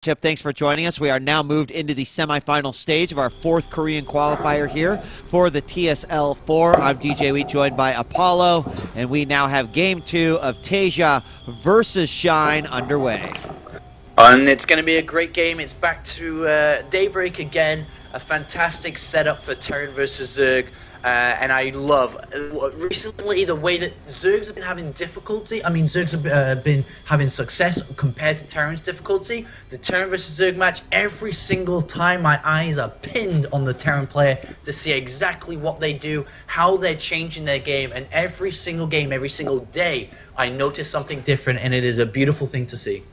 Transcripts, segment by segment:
Thanks for joining us. We are now moved into the semifinal stage of our fourth Korean qualifier here for the TSL4. I'm DJ Wheat, joined by Apollo, and we now have game 2 of TaeJa versus Shine underway. And it's going to be a great game. It's back to Daybreak again. A fantastic setup for Terran versus Zerg. And I love recently the way that Zergs have been having difficulty. I mean, Zergs have been having success compared to Terran's difficulty. The Terran versus Zerg match, every single time my eyes are pinned on the Terran player to see exactly what they do, how they're changing their game. And every single game, every single day, I notice something different, and it is a beautiful thing to see.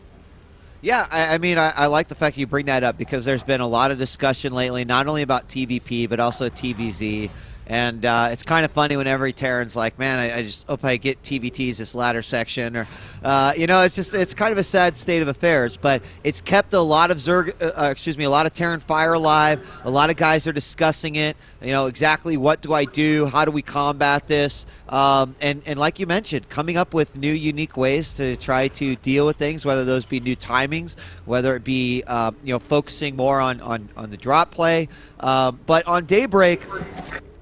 Yeah, I mean, I like the fact you bring that up because there's been a lot of discussion lately, not only about TVP, but also TVZ. And it's kind of funny when every Terran's like, man, I just hope I get TVTs this ladder section. Or, you know, it's kind of a sad state of affairs. But it's kept a lot of a lot of Terran fire alive. A lot of guys are discussing it. You know, exactly what do I do? How do we combat this? And like you mentioned, coming up with new, unique ways to try to deal with things, whether those be new timings, whether it be, you know, focusing more on the drop play. But on Daybreak,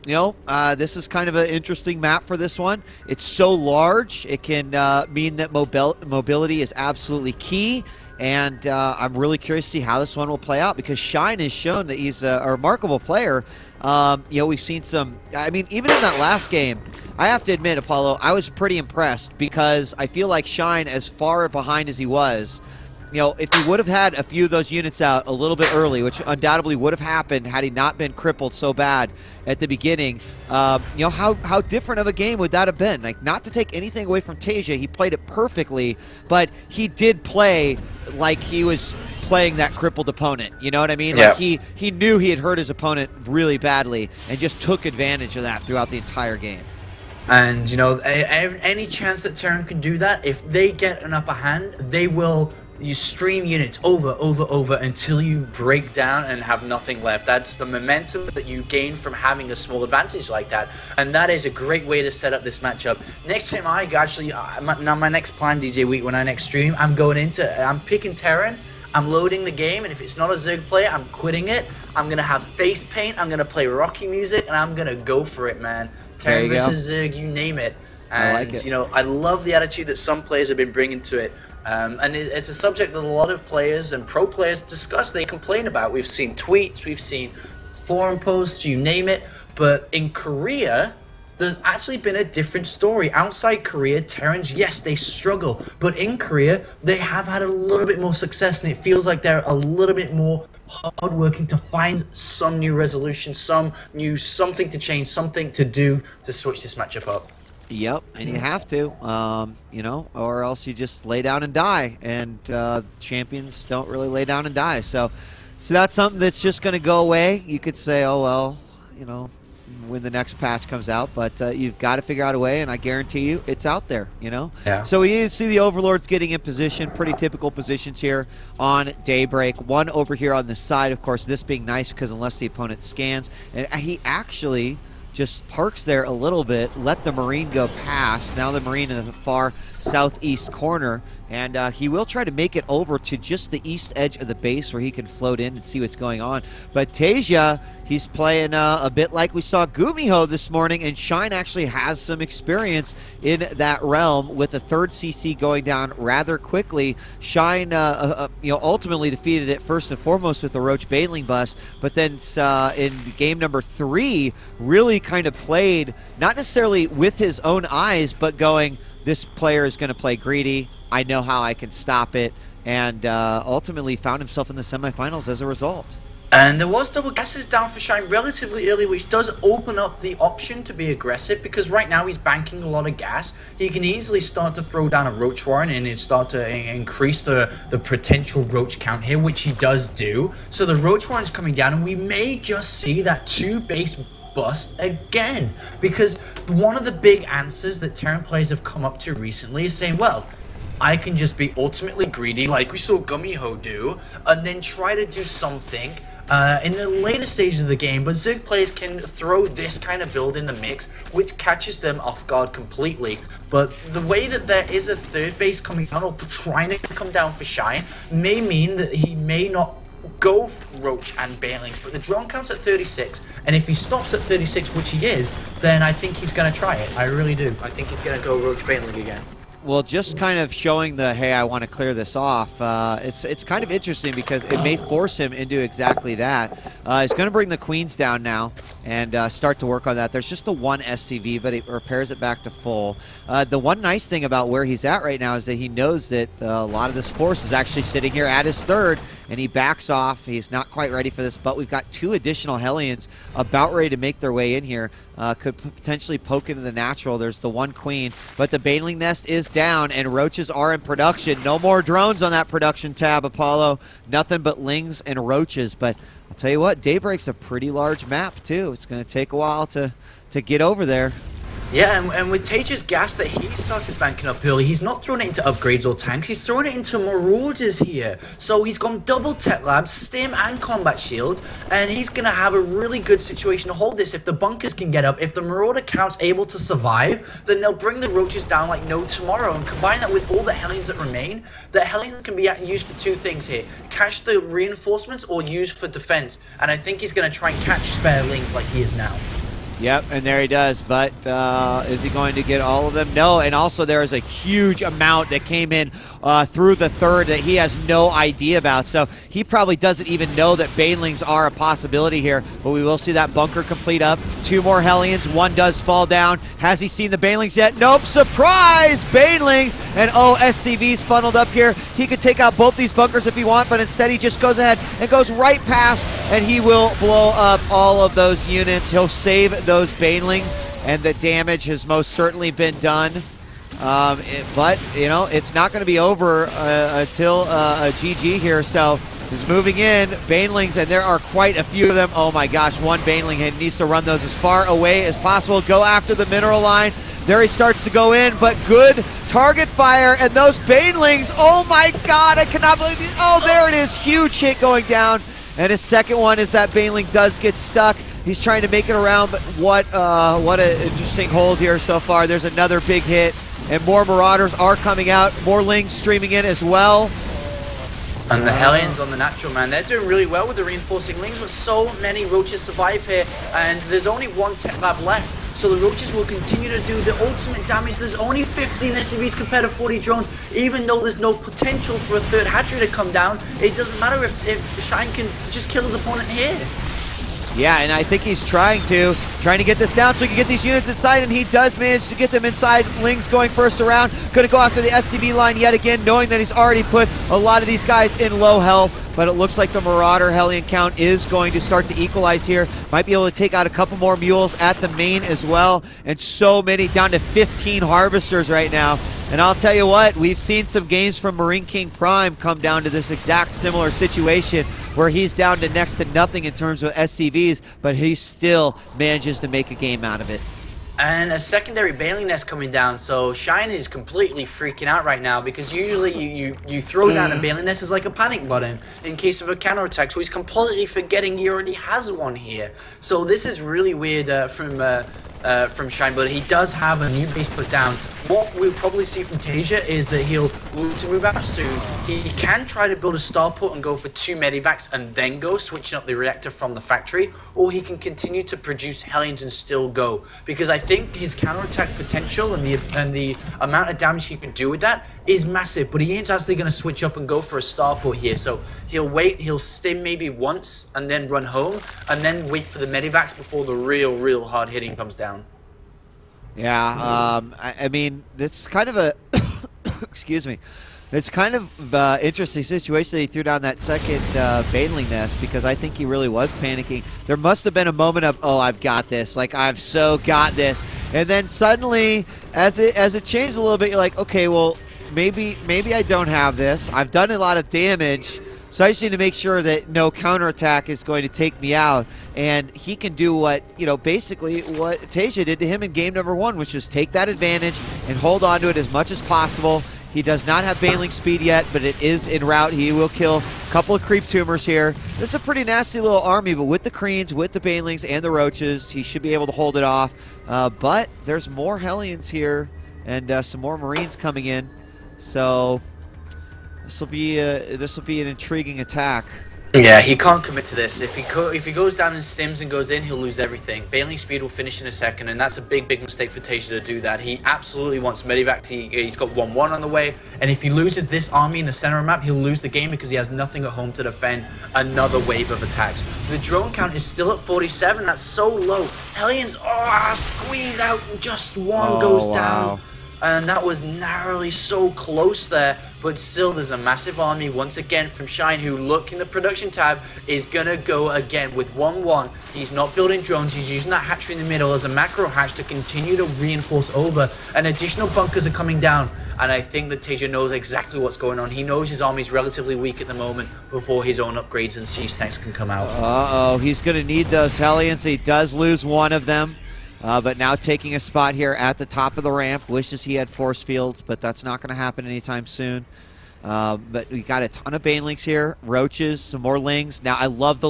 you know, this is kind of an interesting map for this one. It's so large, it can mean that mobility is absolutely key. And I'm really curious to see how this one will play out because Shine has shown that he's a remarkable player. You know, we've seen some, I mean, even in that last game, I have to admit, Apollo, I was pretty impressed because I feel like Shine, as far behind as he was, you know, if he would have had a few of those units out a little bit early, which undoubtedly would have happened had he not been crippled so bad at the beginning, you know, how different of a game would that have been? Like, not to take anything away from TaeJa, he played it perfectly, but he did play like he was playing that crippled opponent. You know what I mean? Yeah. Like he knew he had hurt his opponent really badly and just took advantage of that throughout the entire game. And, you know, any chance that Terran can do that, if they get an upper hand, they will... You stream units over until you break down and have nothing left. That's the momentum that you gain from having a small advantage like that. And that is a great way to set up this matchup. Next time I actually, now my next plan, DJ Week, when I next stream, I'm picking Terran, I'm loading the game, and if it's not a Zerg player, I'm quitting it. I'm going to have face paint, I'm going to play Rocky music, and I'm going to go for it, man. Terran versus Zerg, you name it. And, I like it. You know, I love the attitude that some players have been bringing to it. And it's a subject that a lot of players and pro players discuss, they complain about. We've seen tweets, we've seen forum posts, you name it. But in Korea, there's actually been a different story. Outside Korea, Terrans, yes, they struggle. But in Korea, they have had a little bit more success, and it feels like they're a little bit more hardworking to find some new resolution, something to change, something to do to switch this matchup up. Yep, and you have to, you know, or else you just lay down and die, and champions don't really lay down and die. So that's something that's just going to go away. You could say, oh, well, you know, when the next patch comes out, but you've got to figure out a way, and I guarantee you it's out there, you know? Yeah. So we see the Overlords getting in position, pretty typical positions here on Daybreak. One over here on the side, of course, this being nice because unless the opponent scans, and he actually just parks there a little bit, let the Marine go past. Now the Marine in the far southeast corner, and he will try to make it over to just the east edge of the base where he can float in and see what's going on. But TaeJa, he's playing a bit like we saw Gumiho this morning, and Shine actually has some experience in that realm with a third CC going down rather quickly. Shine, you know, ultimately defeated it first and foremost with the Roach baneling bust, but then in game number 3, really kind of played, not necessarily with his own eyes, but going, this player is going to play greedy. I know how I can stop it, and ultimately found himself in the semifinals as a result. And there was double gases down for Shine relatively early, which does open up the option to be aggressive, because right now he's banking a lot of gas. He can easily start to throw down a Roach Warren and start to increase the potential Roach count here, which he does do. So the Roach Warren's coming down, and we may just see that 2-base bust again, because one of the big answers that Terran players have come up to recently is saying, well, I can just be ultimately greedy like we saw Gumiho do, and then try to do something in the later stages of the game, but Zerg players can throw this kind of build in the mix, which catches them off guard completely. But the way that there is a third base coming down, or trying to come down for Shine, may mean that he may not go for Roach and banelings, but the drone counts at 36, and if he stops at 36, which he is, then I think he's going to try it. I really do. I think he's going to go Roach baneling again. Well, just kind of showing the, hey, I want to clear this off, it's kind of interesting because it may force him into exactly that. He's going to bring the queens down now and start to work on that. There's just the one SCV, but it repairs it back to full. The one nice thing about where he's at right now is that he knows that a lot of this force is actually sitting here at his third, and he backs off. He's not quite ready for this, but we've got 2 additional Hellions about ready to make their way in here. Could potentially poke into the natural. There's the one queen, but the baneling nest is down, and roaches are in production. No more drones on that production tab, Apollo. Nothing but lings and roaches, but I'll tell you what, Daybreak's a pretty large map, too. It's going to take a while to get over there. Yeah, and with TaeJa's gas that he started banking up early, he's not throwing it into upgrades or tanks, he's throwing it into Marauders here. So he's gone double Tech Lab, Stim and Combat Shield, and he's going to have a really good situation to hold this. If the bunkers can get up, if the Marauder count's able to survive, then they'll bring the Roaches down like no tomorrow, and combine that with all the Hellions that remain. The Hellions can be used for 2 things here: catch the reinforcements or used for defense, and I think he's going to try and catch spare lings like he is now. Yep, and there he does, but is he going to get all of them? No, and also there is a huge amount that came in through the third that he has no idea about, so he probably doesn't even know that banelings are a possibility here, but we will see that bunker complete up. 2 more Hellions, 1 does fall down. Has he seen the banelings yet? Nope, surprise, banelings, and oh, SCV's funneled up here. He could take out both these bunkers if he wants, but instead he just goes ahead and goes right past, and he will blow up all of those units. He'll save those banelings, and the damage has most certainly been done. But, you know, it's not going to be over until a GG here, so he's moving in. Banelings, and there are quite a few of them. Oh my gosh, one baneling needs to run those as far away as possible. Go after the mineral line. There he starts to go in, but good target fire, and those banelings, oh my god, I cannot believe these. Oh, there it is, huge hit going down. And his second one is that baneling does get stuck. He's trying to make it around, but what an interesting hold here so far. There's another big hit, and more Marauders are coming out. More lings streaming in as well. And the Hellions on the natural, man, they're doing really well with the reinforcing lings, but so many Roaches survive here, and there's only 1 Tech Lab left. So the Roaches will continue to do the ultimate damage. There's only 15 SCVs compared to 40 drones. Even though there's no potential for a third hatchery to come down, it doesn't matter if Shine can just kill his opponent here. Yeah, and I think he's trying to get this down so he can get these units inside, and he does manage to get them inside. Ling's going first around, going to go after the SCV line yet again, knowing that he's already put a lot of these guys in low health. But it looks like the Marauder Hellion count is going to start to equalize here. Might be able to take out a couple more mules at the main as well. And so many, down to 15 Harvesters right now. And I'll tell you what, we've seen some games from Marine King Prime come down to this exact similar situation where he's down to next to nothing in terms of SCVs, but he still manages to make a game out of it. And a secondary baneling nest coming down, so Shine is completely freaking out right now, because usually you throw down a baneling nest as like a panic button in case of a counterattack, so he's completely forgetting he already has one here. So this is really weird from Shine, but he does have a new base put down. What we'll probably see from TaeJa is that he'll look to move out soon. He can try to build a starport and go for 2 medivacs and then go, switching up the reactor from the factory, or he can continue to produce Hellions and still go. Because I think his counterattack potential and the amount of damage he can do with that is massive, but he ain't actually going to switch up and go for a starport here. So he'll wait, he'll stim maybe once and then run home, and then wait for the medivacs before the real hard hitting comes down. Yeah, I mean, it's kind of a, excuse me, it's kind of interesting situation that he threw down that second baneling nest, because I think he really was panicking. There must have been a moment of, oh, I've got this, like I've so got this, and then suddenly, as it changed a little bit, you're like, okay, well, maybe I don't have this. I've done a lot of damage. So I just need to make sure that no counterattack is going to take me out. And he can do what, you know, basically what TaeJa did to him in game number 1, which is take that advantage and hold on to it as much as possible. He does not have baneling speed yet, but it is en route. He will kill couple of creep tumors here. This is a pretty nasty little army, but with the Creans, with the banelings, and the Roaches, he should be able to hold it off. But there's more Hellions here, and some more Marines coming in. So this will be an intriguing attack. Yeah, he can't commit to this. If he goes down and stims and goes in, he'll lose everything. Baneling speed will finish in a second, and that's a big mistake for TaeJa to do that. He absolutely wants Medivac. He's got 1-1 on the way, and if he loses this army in the center of the map, he'll lose the game because he has nothing at home to defend another wave of attacks. The drone count is still at 47. That's so low. Hellions, squeeze out. Just one goes down. And that was narrowly so close there, but still there's a massive army once again from Shine, who, look in the production tab, is gonna go again with 1-1. He's not building drones, he's using that hatchery in the middle as a macro hatch to continue to reinforce over, and additional bunkers are coming down. And I think that TaeJa knows exactly what's going on. He knows his army's relatively weak at the moment before his own upgrades and siege tanks can come out. Uh-oh, he's gonna need those Hellions. He does lose one of them. But now taking a spot here at the top of the ramp. Wishes he had force fields, but that's not going to happen anytime soon. But we got a ton of banelings here, Roaches, some more lings. Now I love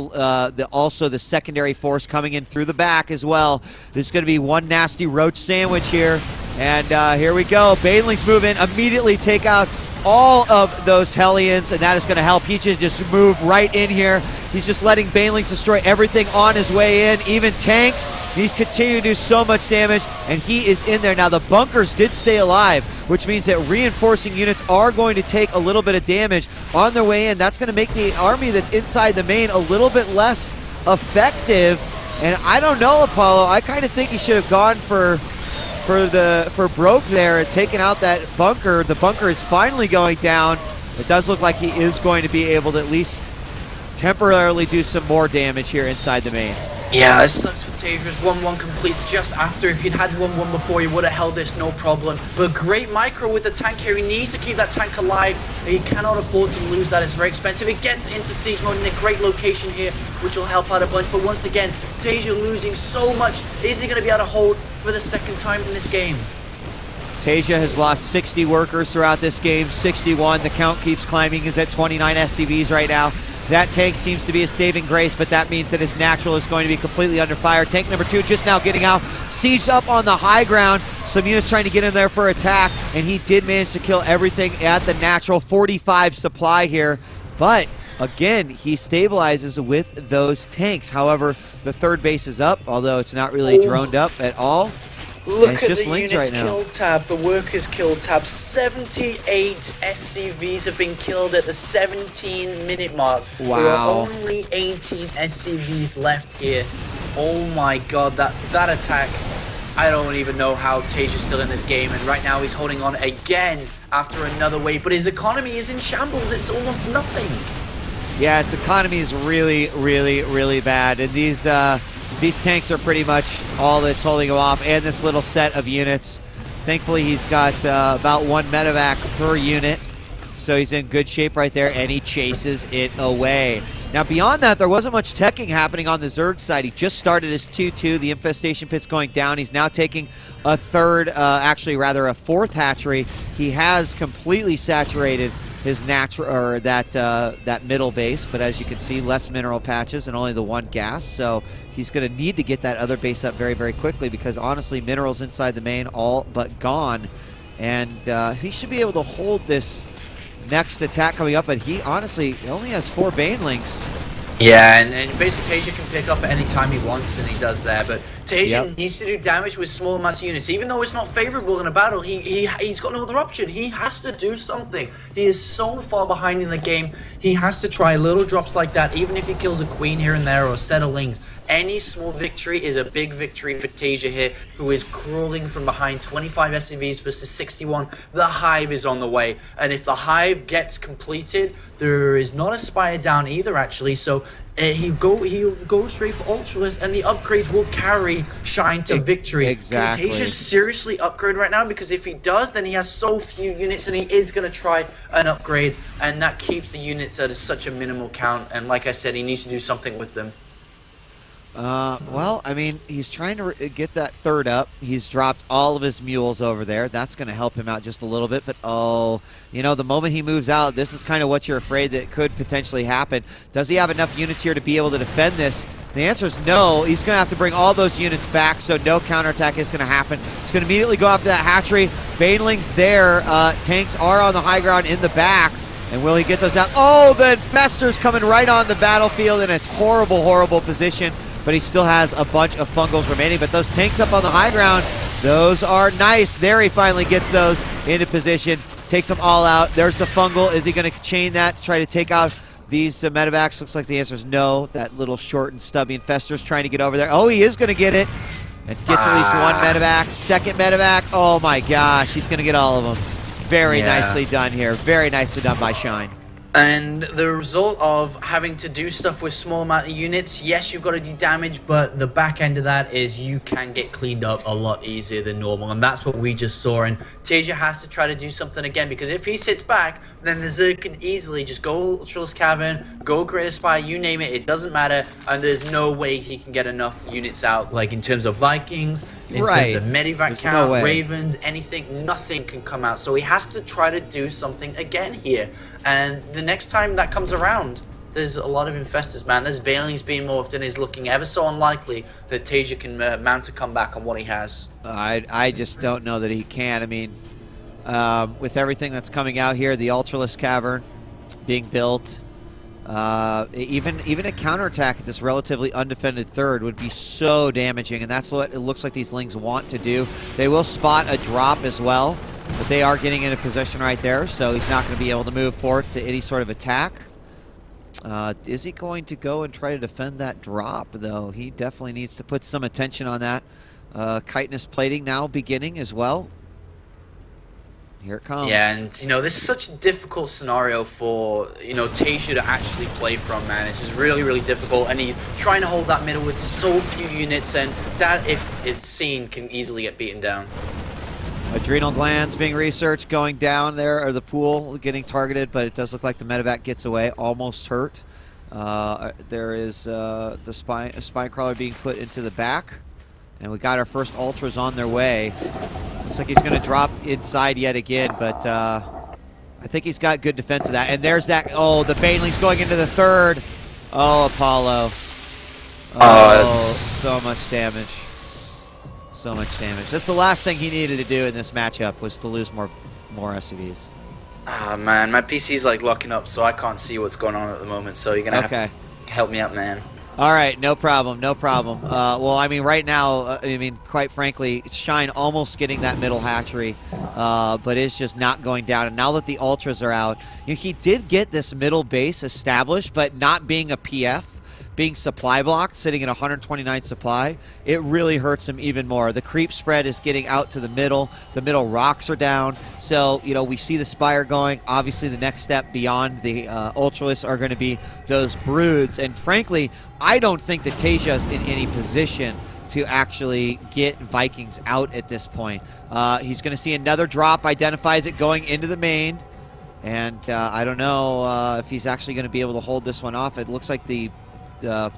also the secondary force coming in through the back as well. There's going to be one nasty Roach sandwich here. And here we go. Banelings move in, immediately take out all of those Hellions, and that is going to help. He should just move right in here. He's just letting banelings destroy everything on his way in, even tanks. He's continuing to do so much damage, and he is in there. Now, the bunkers did stay alive, which means that reinforcing units are going to take a little bit of damage on their way in. That's going to make the army that's inside the main a little bit less effective. And I don't know, Apollo. I kind of think he should have gone for broke there and taken out that bunker. The bunker is finally going down. It does look like he is going to be able to at least temporarily do some more damage here inside the main. Yeah, this sucks for TaeJa's 1-1 completes just after. If you'd had 1-1 before, you would have held this no problem. But great micro with the tank here. He needs to keep that tank alive. He cannot afford to lose that. It's very expensive. It gets into siege mode in a great location here, which will help out a bunch. But once again, TaeJa losing so much. Is he going to be able to hold for the second time in this game? TaeJa has lost 60 workers throughout this game, 61. The count keeps climbing. He's at 29 SCVs right now. That tank seems to be a saving grace, but that means that his natural is going to be completely under fire. Tank number 2 just now getting out, sieged up on the high ground. Some units trying to get in there for attack, and he did manage to kill everything at the natural. 45 supply here, but again, he stabilizes with those tanks. However, the third base is up, although it's not really droned up at all. Look at the units kill tab, the workers kill tab. 78 SCVs have been killed at the 17-minute mark. Wow. There are only 18 SCVs left here. Oh my god, that attack. I don't even know how TaeJa's still in this game, and right now he's holding on again after another wave, but his economy is in shambles. It's almost nothing. Yeah, his economy is really, really, really bad, and these tanks are pretty much all that's holding him off, and this little set of units. Thankfully, he's got about 1 medevac per unit, so he's in good shape right there, and he chases it away. Now, beyond that, there wasn't much teching happening on the Zerg side. He just started his 2-2. The infestation pit's going down. He's now taking a fourth hatchery. He has completely saturated his natural, or that middle base, but as you can see, less mineral patches and only the 1 gas, so he's going to need to get that other base up very, very quickly, because honestly, minerals inside the main all but gone, and he should be able to hold this next attack coming up, but he honestly only has 4 banelings. Yeah, and basically TaeJa can pick up at any time he wants, and he does there, but TaeJa needs to do damage with small amounts of units. Even though it's not favorable in a battle, he's got no other option. He has to do something. He is so far behind in the game. He has to try little drops like that, even if he kills a queen here and there or a set of lings. Any small victory is a big victory for TaeJa here, who is crawling from behind. 25 SCVs versus 61. The hive is on the way, and if the hive gets completed, there is not a spire down either, actually, so he'll go straight for Ultralist, and the upgrades will carry Shine to victory. Exactly. Can TaeJa seriously upgrade right now? Because if he does, then he has so few units, and he is going to try an upgrade, and that keeps the units at such a minimal count, and like I said, he needs to do something with them. Well, I mean, he's trying to get that third up. He's dropped all of his mules over there. That's going to help him out just a little bit. But, oh, you know, the moment he moves out, this is kind of what you're afraid that could potentially happen. Does he have enough units here to be able to defend this? The answer is no. He's going to have to bring all those units back, so no counterattack is going to happen. He's going to immediately go after that hatchery. Baneling's there. Tanks are on the high ground in the back. And will he get those out? Oh, the Infester's coming right on the battlefield in its horrible, horrible position. But he still has a bunch of fungals remaining. But those tanks up on the high ground, those are nice. There he finally gets those into position. Takes them all out. There's the fungal. Is he going to chain that to try to take out these medevacs? Looks like the answer is no. That little short and stubby Infester's trying to get over there. Oh, he is going to get it. And gets at least one medevac. Second medevac. Oh, my gosh. He's going to get all of them. Very nicely done here. Very nicely done by Shine. And the result of having to do stuff with small amount of units, yes, you've got to do damage, but the back end of that is you can get cleaned up a lot easier than normal, and that's what we just saw. And TaeJa has to try to do something again, because if he sits back, then the Zerg can easily just go Ultraless Cavern, go Greater Spire, you name it, it doesn't matter, and there's no way he can get enough units out, like in terms of Vikings, in terms of Medivac count, Ravens, anything, nothing can come out. So he has to try to do something again here. And the next time that comes around, there's a lot of Infestors, man. There's banelings being morphed, and it's looking ever so unlikely that TaeJa can mount a comeback on what he has. I just don't know that he can. I mean, with everything that's coming out here, the Ultraless Cavern being built, even a counterattack at this relatively undefended third would be so damaging, and that's what it looks like these Lings want to do. They will spot a drop as well, but they are getting into position right there, so he's not going to be able to move forward to any sort of attack. Is he going to go and try to defend that drop, though? He definitely needs to put some attention on that. Chitinous plating now beginning as well. Here it comes. Yeah, and, you know, this is such a difficult scenario for, you know, TaeJa to actually play from, man. This is really, really difficult, and he's trying to hold that middle with so few units, and that, if it's seen, can easily get beaten down. Adrenal glands being researched, going down there, or the pool getting targeted, but it does look like the medevac gets away, almost hurt. There is the spine crawler being put into the back, and we got our first ultras on their way. Looks like he's going to drop inside yet again, but I think he's got good defense of that. And there's that. Oh, the baneling's going into the third. Oh, Apollo. Oh, so much damage. So much damage. That's the last thing he needed to do in this matchup, was to lose more SCVs. Ah, man, my PC's like locking up, so I can't see what's going on at the moment. So you're gonna have to help me out, man. All right, no problem, no problem. Well, I mean, right now, I mean, quite frankly, Shine almost getting that middle hatchery, but it's just not going down. And now that the ultras are out, you know, he did get this middle base established, but not being a PF, being supply blocked, sitting at 129 supply, it really hurts him even more. The creep spread is getting out to the middle rocks are down, so, you know, we see the Spire going. Obviously, the next step beyond the Ultralists are going to be those broods, and frankly, I don't think that TaeJa's in any position to actually get Vikings out at this point. He's going to see another drop, identifies it going into the main, and I don't know if he's actually going to be able to hold this one off. It looks like the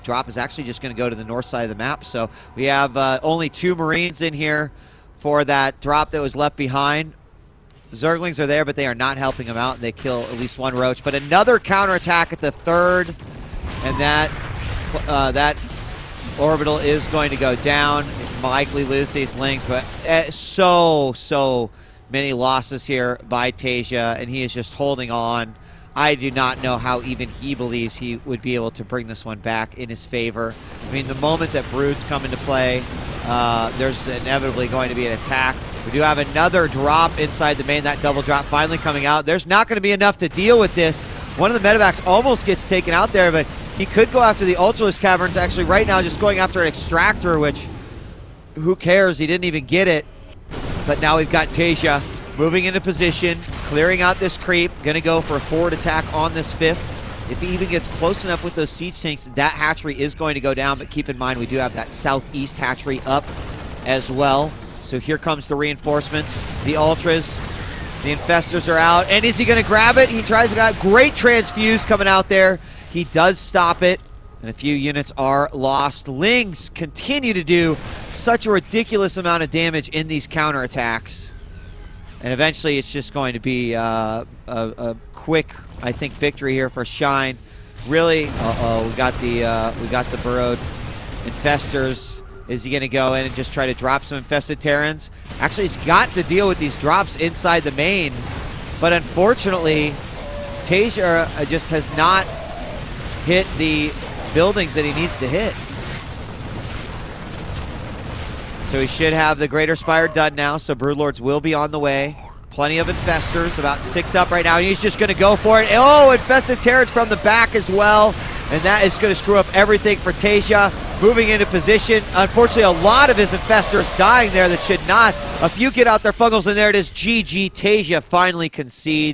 drop is actually just going to go to the north side of the map. So we have only 2 Marines in here for that drop that was left behind. Zerglings are there, but they are not helping him out. They kill at least 1 Roach. But another counterattack at the third, and that orbital is going to go down. Likely lose these Lings, but so many losses here by TaeJa, and he is just holding on. I do not know how even he believes he would be able to bring this one back in his favor. I mean, the moment that broods come into play, there's inevitably going to be an attack. We do have another drop inside the main, that double drop finally coming out. There's not going to be enough to deal with this. One of the medevacs almost gets taken out there, but he could go after the Ultralist Caverns. Actually, right now, just going after an extractor, which, who cares? He didn't even get it. But now we've got TaeJa moving into position, clearing out this creep, gonna go for a forward attack on this 5th. If he even gets close enough with those siege tanks, that hatchery is going to go down, but keep in mind we do have that southeast hatchery up as well. So here comes the reinforcements, the ultras, the infestors are out, and is he gonna grab it? He tries to grab, great transfuse coming out there. He does stop it, and a few units are lost. Lings continue to do such a ridiculous amount of damage in these counterattacks. And eventually it's just going to be a quick, I think, victory here for Shine. Really, we got the burrowed infestors. Is he going to go in and just try to drop some infested Terrans? Actually, he's got to deal with these drops inside the main, but unfortunately, TaeJa just has not hit the buildings that he needs to hit. So he should have the Greater Spire done now, so Broodlords will be on the way. Plenty of infestors, about 6 up right now, and he's just going to go for it. Oh, infested Terrans from the back as well, and that is going to screw up everything for TaeJa. Moving into position. Unfortunately, a lot of his infestors dying there that should not. A few get out their fungals, and there it is. GG. TaeJa finally concedes.